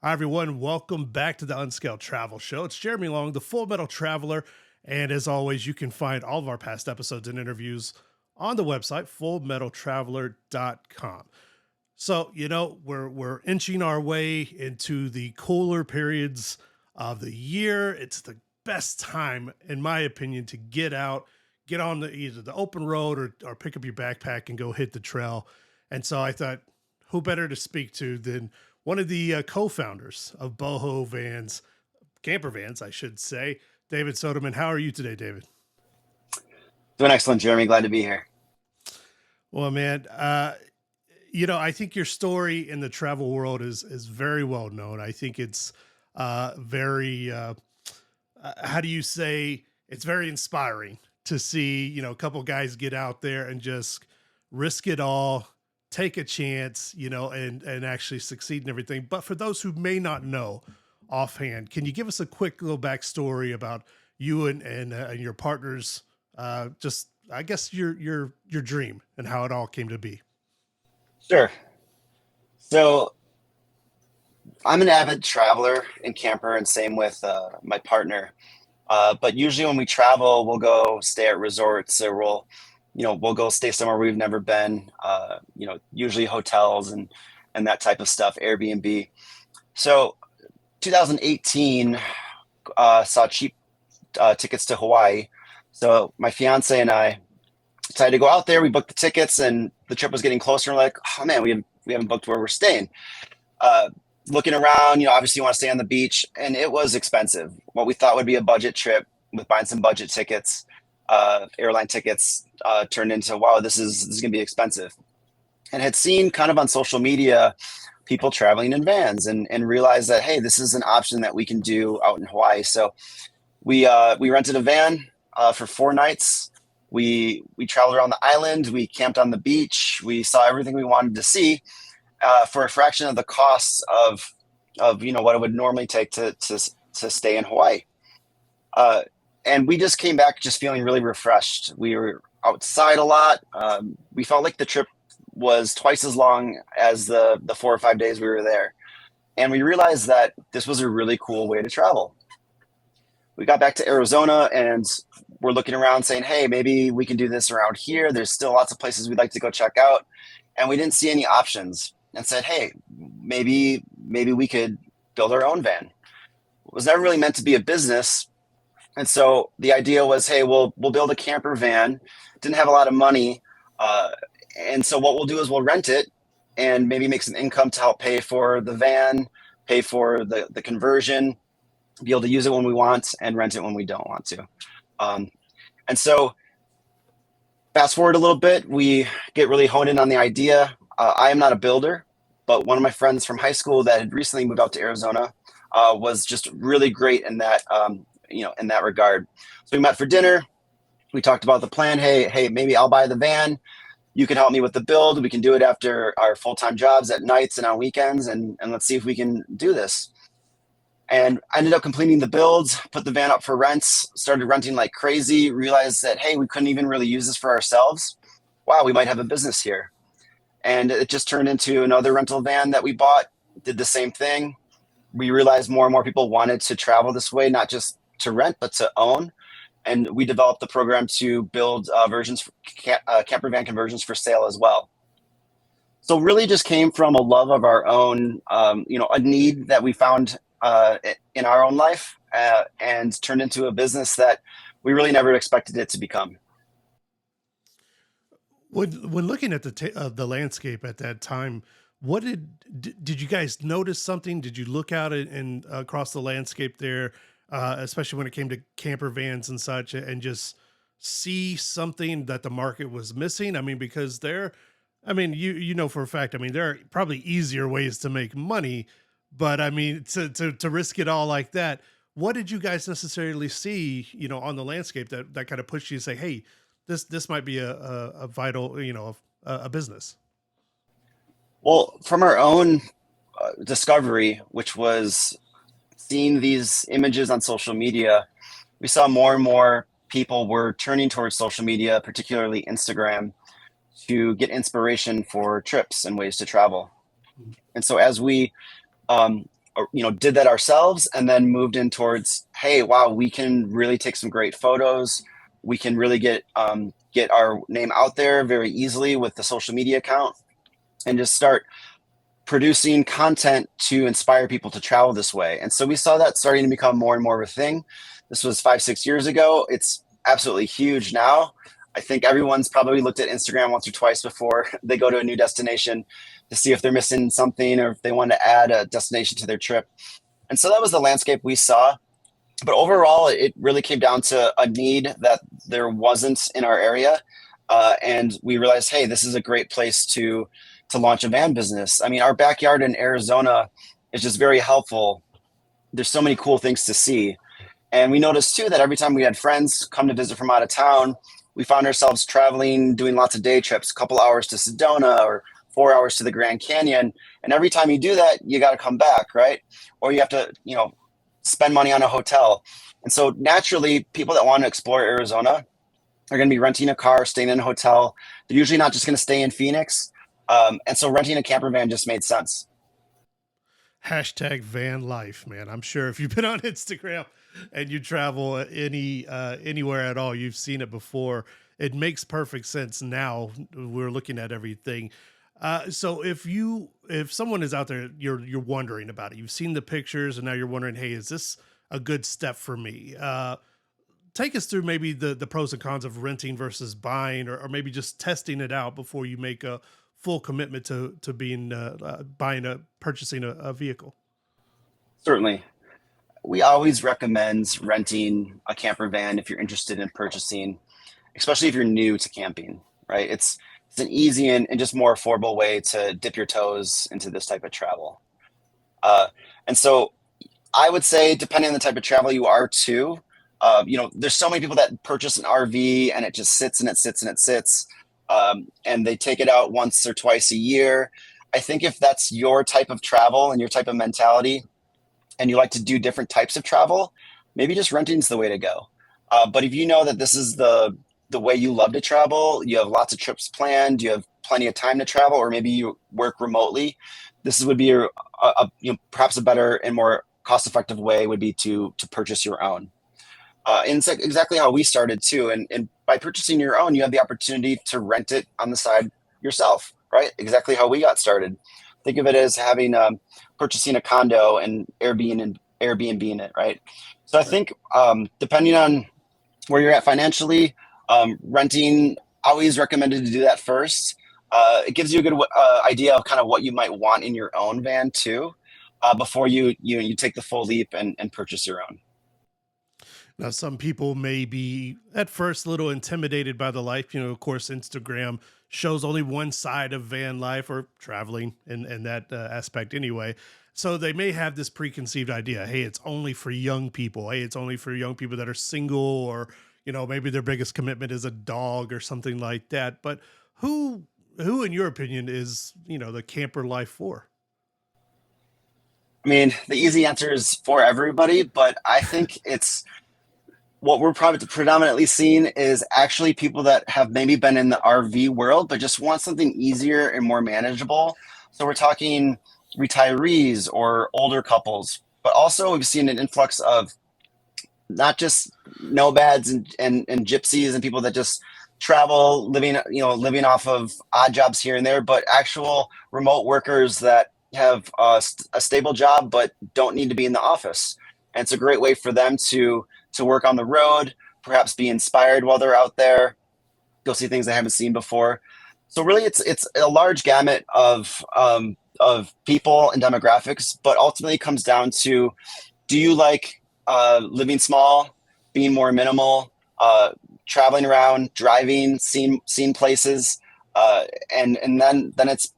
Hi, everyone. Welcome back to the Unscaled Travel Show. It's Jeremy Long, the Full Metal Traveler. And as always, you can find all of our past episodes and interviews on the website, fullmetaltraveler.com. So, we're inching our way into the cooler periods of the year. It's the best time, in my opinion, to get out, get on either the open road or pick up your backpack and go hit the trail. And so I thought, who better to speak to than one of the co-founders of Boho Vans, Camper Vans, I should say, David Sodemann. How are you today, David? Doing excellent, Jeremy. Glad to be here. Well, man, I think your story in the travel world is very well known. I think it's very how do you say, it's very inspiring to see, a couple guys get out there and just risk it all, take a chance, and actually succeed in everything. But for those who may not know offhand, can you give us a quick little backstory about you and your partners? Just, I guess, your dream and how it all came to be. Sure. So I'm an avid traveler and camper, and same with my partner. But usually when we travel, we'll go stay at resorts, or we'll go stay somewhere we've never been. Usually hotels and that type of stuff, Airbnb. So 2018 saw cheap tickets to Hawaii. So my fiance and I decided to go out there. We booked the tickets, and the trip was getting closer. And we're like, oh man, we haven't booked where we're staying. Uh, Looking around, obviously you want to stay on the beach, and it was expensive. What we thought would be a budget trip with buying some budget tickets, airline tickets, turned into wow, this is gonna be expensive. And had seen kind of on social media people traveling in vans, and realized that hey, this is an option that we can do out in Hawaii. So we rented a van for 4 nights. We traveled around the island. We camped on the beach. We saw everything we wanted to see for a fraction of the costs of what it would normally take to stay in Hawaii. Uh, and we just came back just feeling really refreshed. We were outside a lot. We felt like the trip was twice as long as the 4 or 5 days we were there. And we realized that this was a really cool way to travel. We got back to Arizona, and we're looking around saying, hey, maybe we can do this around here. There's still lots of places we'd like to go check out. And we didn't see any options, and said, hey, maybe we could build our own van. It was never really meant to be a business. And so the idea was, hey, we'll build a camper van. Didn't have a lot of money. Uh, and so what we'll do is we'll rent it and maybe make some income to help pay for the van, pay for the conversion, be able to use it when we want and rent it when we don't want to. Um, and so fast forward a little bit, we get really honed in on the idea. I am not a builder, but one of my friends from high school that had recently moved out to Arizona was just really great in that regard. So we met for dinner. We talked about the plan. Hey, maybe I'll buy the van. You can help me with the build. We can do it after our full time jobs at nights and on weekends, and let's see if we can do this. And I ended up completing the builds, put the van up for rents, started renting like crazy, realized that, hey, we couldn't even really use this for ourselves. Wow, we might have a business here. And it just turned into another rental van that we bought, did the same thing. We realized more and more people wanted to travel this way, not just to rent, but to own. And we developed the program to build versions, camper van conversions for sale as well. So really just came from a love of our own, a need that we found in our own life, and turned into a business that we really never expected it to become. When looking at the landscape at that time, what did you guys notice something? Did you look out and across the landscape there, especially when it came to camper vans and such, and just see something that the market was missing? I mean, because there, I mean, you know for a fact, I mean, there are probably easier ways to make money, but I mean, to risk it all like that, what did you guys necessarily see, on the landscape that kind of pushed you to say, hey, this might be a vital, a business. Well, from our own discovery, which was seeing these images on social media, we saw more and more people were turning towards social media, particularly Instagram, to get inspiration for trips and ways to travel. And so as we um, did that ourselves and then moved in towards, hey, wow, we can really take some great photos. We can really get our name out there very easily with the social media account and just start producing content to inspire people to travel this way. And so we saw that starting to become more and more of a thing. This was 5, 6 years ago. It's absolutely huge now. I think everyone's probably looked at Instagram once or twice before they go to a new destination to see if they're missing something or if they want to add a destination to their trip. And so that was the landscape we saw. But overall, it really came down to a need that there wasn't in our area. And we realized, hey, this is a great place to launch a van business. I mean, our backyard in Arizona is just very helpful. There's so many cool things to see. And we noticed too that every time we had friends come to visit from out of town, we found ourselves traveling, doing lots of day trips, a couple hours to Sedona or 4 hours to the Grand Canyon. And every time you do that, you got to come back, right? Or you have to, spend money on a hotel. And so naturally, people that want to explore Arizona are going to be renting a car, staying in a hotel. They're usually not just going to stay in Phoenix. And so renting a camper van just made sense. Hashtag van life, man. I'm sure if you've been on Instagram and you travel anywhere at all, you've seen it before. It makes perfect sense now. We're looking at everything. So if someone is out there, you're wondering about it. You've seen the pictures, and now you're wondering, hey, is this a good step for me? Take us through maybe the pros and cons of renting versus buying, or maybe just testing it out before you make a full commitment to being purchasing a vehicle. Certainly. We always recommend renting a camper van if you're interested in purchasing, especially if you're new to camping, right? It's an easy and just more affordable way to dip your toes into this type of travel. Uh, and so I would say, depending on the type of travel you are too, there's so many people that purchase an RV and it just sits and it sits and it sits, and they take it out once or twice a year. I think if that's your type of travel and your type of mentality, and you like to do different types of travel, maybe just renting is the way to go. But if you know that this is the way you love to travel, you have lots of trips planned, you have plenty of time to travel, or maybe you work remotely, this would be perhaps a better and more cost-effective way would be to purchase your own. And it's like exactly how we started too. And by purchasing your own, you have the opportunity to rent it on the side yourself, right? Exactly how we got started. Think of it as having purchasing a condo and Airbnb in it, right? So I Right. think depending on where you're at financially, renting, always recommended to do that first. It gives you a good idea of kind of what you might want in your own van too, before you take the full leap and purchase your own. Now, some people may be at first a little intimidated by the life. Of course, Instagram shows only one side of van life or traveling in that aspect anyway. So they may have this preconceived idea. Hey, it's only for young people. Hey, it's only for young people that are single, or, maybe their biggest commitment is a dog or something like that. But who, who in your opinion is, the camper life for? I mean, the easy answer is for everybody, but I think it's what we're probably predominantly seeing is actually people that have maybe been in the RV world, but just want something easier and more manageable. So we're talking retirees or older couples, but also we've seen an influx of not just nomads and gypsies and people that just travel, living off of odd jobs here and there, but actual remote workers that have a stable job but don't need to be in the office. And it's a great way for them to work on the road, perhaps be inspired while they're out there, go see things they haven't seen before. So really, it's a large gamut of people and demographics, but ultimately it comes down to, do you like living small, being more minimal, traveling around, driving, seeing places, and then it's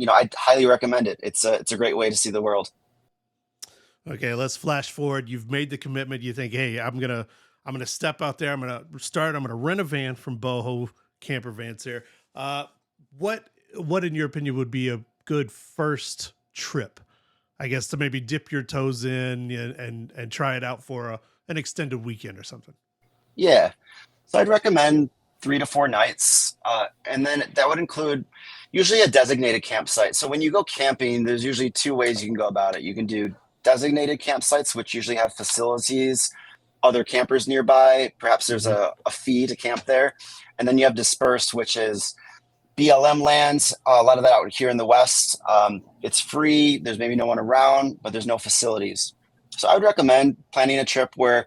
I highly recommend it. It's a great way to see the world. Okay, let's flash forward. You've made the commitment. You think, hey, I'm gonna step out there. I'm gonna rent a van from Boho Camper Vans here. What in your opinion would be a good first trip? I guess to maybe dip your toes in and try it out for an extended weekend or something. Yeah, so I'd recommend 3 to 4 nights, and then that would include usually a designated campsite. So when you go camping, there's usually two ways you can go about it. You can do designated campsites, which usually have facilities, other campers nearby. Perhaps there's Hmm. a fee to camp there. And then you have dispersed, which is BLM lands. A lot of that out here in the West. It's free. There's maybe no one around, but there's no facilities. So I would recommend planning a trip where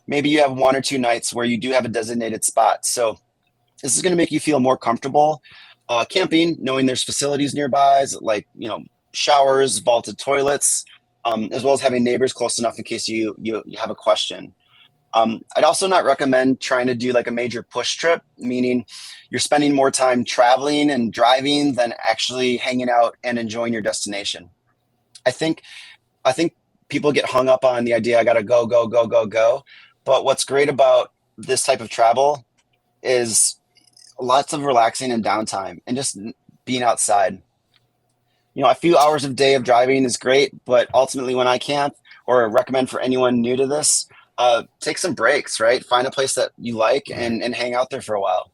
maybe you have 1 or 2 nights where you do have a designated spot. So this is going to make you feel more comfortable camping, knowing there's facilities nearby, like showers, vaulted toilets, as well as having neighbors close enough in case you have a question. I'd also not recommend trying to do like a major push trip, meaning you're spending more time traveling and driving than actually hanging out and enjoying your destination. I think I think people get hung up on the idea I got to go, go, go, go, go. But what's great about this type of travel is lots of relaxing and downtime and just being outside. A few hours of day of driving is great, but ultimately when I camp or recommend for anyone new to this, take some breaks, right? Find a place that you like Right. and hang out there for a while.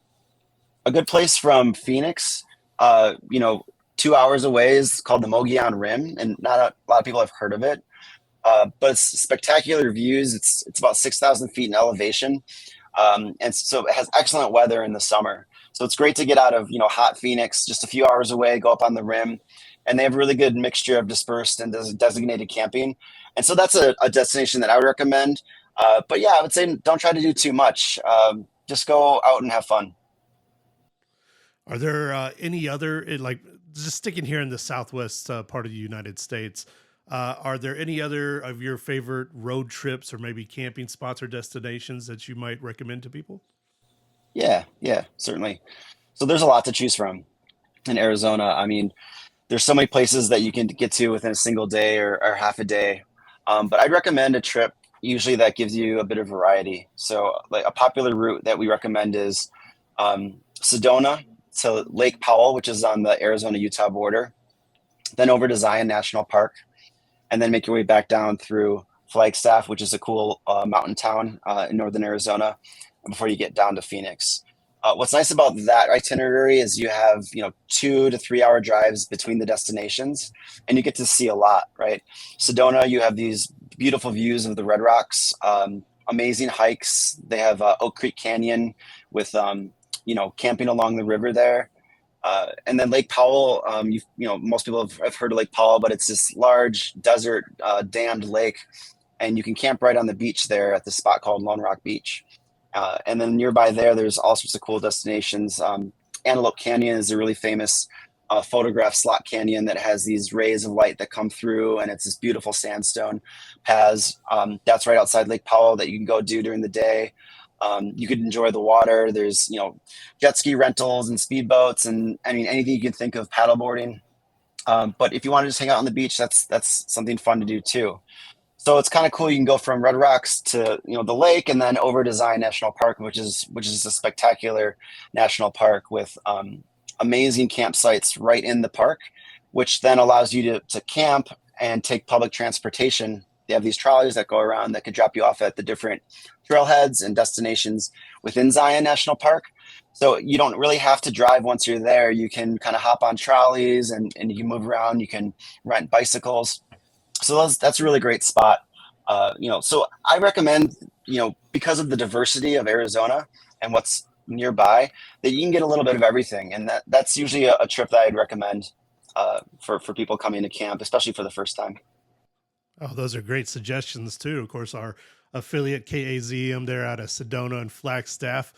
A good place from Phoenix, 2 hours away is called the Mogollon Rim, and not a lot of people have heard of it. But it's spectacular views. It's about 6,000 feet in elevation, and so it has excellent weather in the summer. So it's great to get out of hot Phoenix, just a few hours away, go up on the rim, and they have a really good mixture of dispersed and designated camping. And so that's a destination that I would recommend. But yeah, I would say don't try to do too much. Just go out and have fun. Are there any other like just sticking here in the southwest part of the United States? Are there any other of your favorite road trips or maybe camping spots or destinations that you might recommend to people? Yeah, yeah, certainly. So there's a lot to choose from in Arizona. I mean, there's so many places that you can get to within a single day or half a day. But I'd recommend a trip usually that gives you a bit of variety. So, like a popular route that we recommend is Sedona to Lake Powell, which is on the Arizona Utah border, then over to Zion National Park, and then make your way back down through Flagstaff, which is a cool mountain town in northern Arizona, before you get down to Phoenix. What's nice about that itinerary is you have 2 to 3 hour drives between the destinations, and you get to see a lot. Right, Sedona, you have these beautiful views of the Red Rocks, amazing hikes. They have Oak Creek Canyon with camping along the river there. And then Lake Powell, most people have heard of Lake Powell, but it's this large desert dammed lake, and you can camp right on the beach there at the spot called Lone Rock Beach. And then nearby there's all sorts of cool destinations. Antelope Canyon is a really famous photograph slot canyon that has these rays of light that come through, and it's this beautiful sandstone paths. That's right outside Lake Powell that you can go do during the day. You could enjoy the water. There's jet ski rentals and speedboats, and I mean anything you can think of paddleboarding. But if you want to just hang out on the beach, that's something fun to do too. So it's kind of cool. You can go from Red Rocks to the lake, and then over to Zion National Park, which is a spectacular national park with amazing campsites right in the park, which then allows you to camp and take public transportation. They have these trolleys that go around that could drop you off at the different trailheads and destinations within Zion National Park. So you don't really have to drive once you're there. You can kind of hop on trolleys and you can move around. You can rent bicycles. So that's a really great spot. So I recommend, because of the diversity of Arizona and what's nearby, that you can get a little bit of everything, and that's usually a trip that I'd recommend for people coming to camp, especially for the first time. Oh, those are great suggestions too. Of course, our affiliate KAZM there out of Sedona and Flagstaff.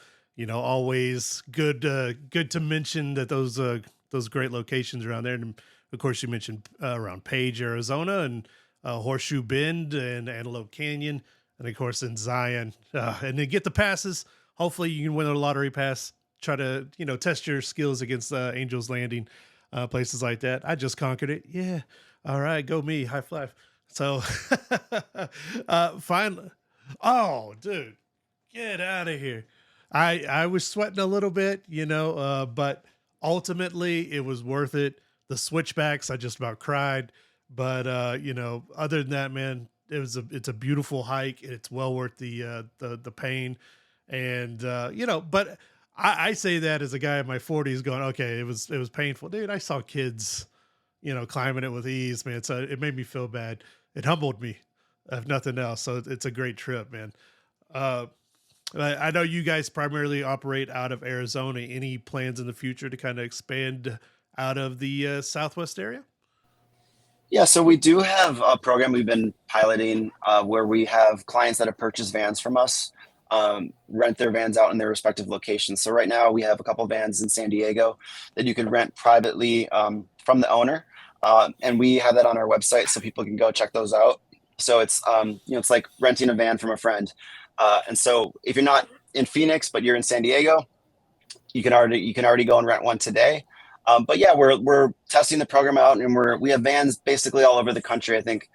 Always good to mention that those great locations around there. And of course, you mentioned around Page, Arizona, and Horseshoe Bend and Antelope Canyon, and of course in Zion. And then get the passes. Hopefully, you can win a lottery pass. Try to test your skills against Angels Landing, places like that. I just conquered it. Yeah. All right, go me. High five. So, finally, oh, dude, get out of here. I was sweating a little bit, but ultimately it was worth it. The switchbacks, I just about cried. But other than that, man, it's a beautiful hike. It's well worth the pain. And but I say that as a guy in my 40s going, okay, it was painful. Dude, I saw kids, climbing it with ease, man. So it made me feel bad. it humbled me, if nothing else. So it's a great trip, man. Uh, I know you guys primarily operate out of Arizona. Any plans in the future to kind of expand out of the Southwest area? Yeah, so we do have a program we've been piloting where we have clients that have purchased vans from us rent their vans out in their respective locations. So right now we have a couple vans in San Diego that you can rent privately from the owner, and we have that on our website so people can go check those out. So it's it's like renting a van from a friend. And so if you're not in Phoenix but you're in San Diego, you can already go and rent one today. But yeah, we're testing the program out, and we have vans basically all over the country. I think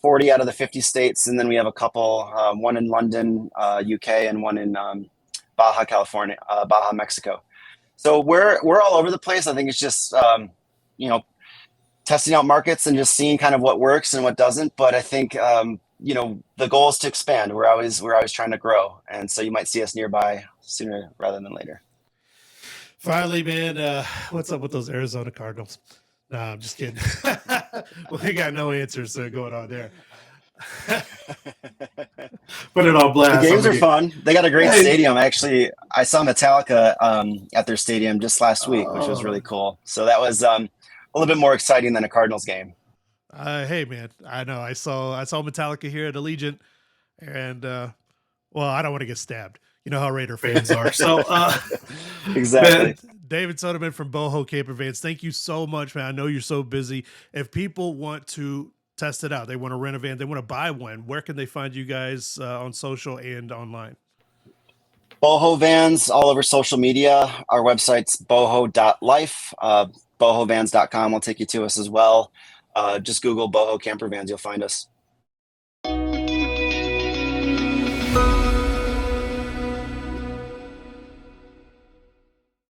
40 out of the 50 states, and then we have a couple, one in London, UK, and one in Baja California, Baja Mexico. So we're all over the place. I think it's just you know testing out markets and just seeing kind of what works and what doesn't. But I think the goal is to expand. We're always trying to grow, and so you might see us nearby sooner rather than later. Finally, man, what's up with those Arizona Cardinals? Nah, I'm just kidding. Well, they got no answers going on there. Put it on The blast. games are fun. They got a great Hey, stadium. Actually, I saw Metallica at their stadium just last week, which was really oh, cool. So that was a little bit more exciting than a Cardinals game. hey, man, I know. I saw Metallica here at Allegiant, and well, I don't want to get stabbed. You know how Raider fans are. So, man, Exactly. David Sodemann from Boho Camper Vans, thank you so much, man. I know you're so busy. If people want to test it out, they want to rent a van, they want to buy one, where can they find you guys on social and online? Boho Vans all over social media. Our website's boho.life. Bohovans.com will take you to us as well. Just Google Boho Camper Vans. You'll find us.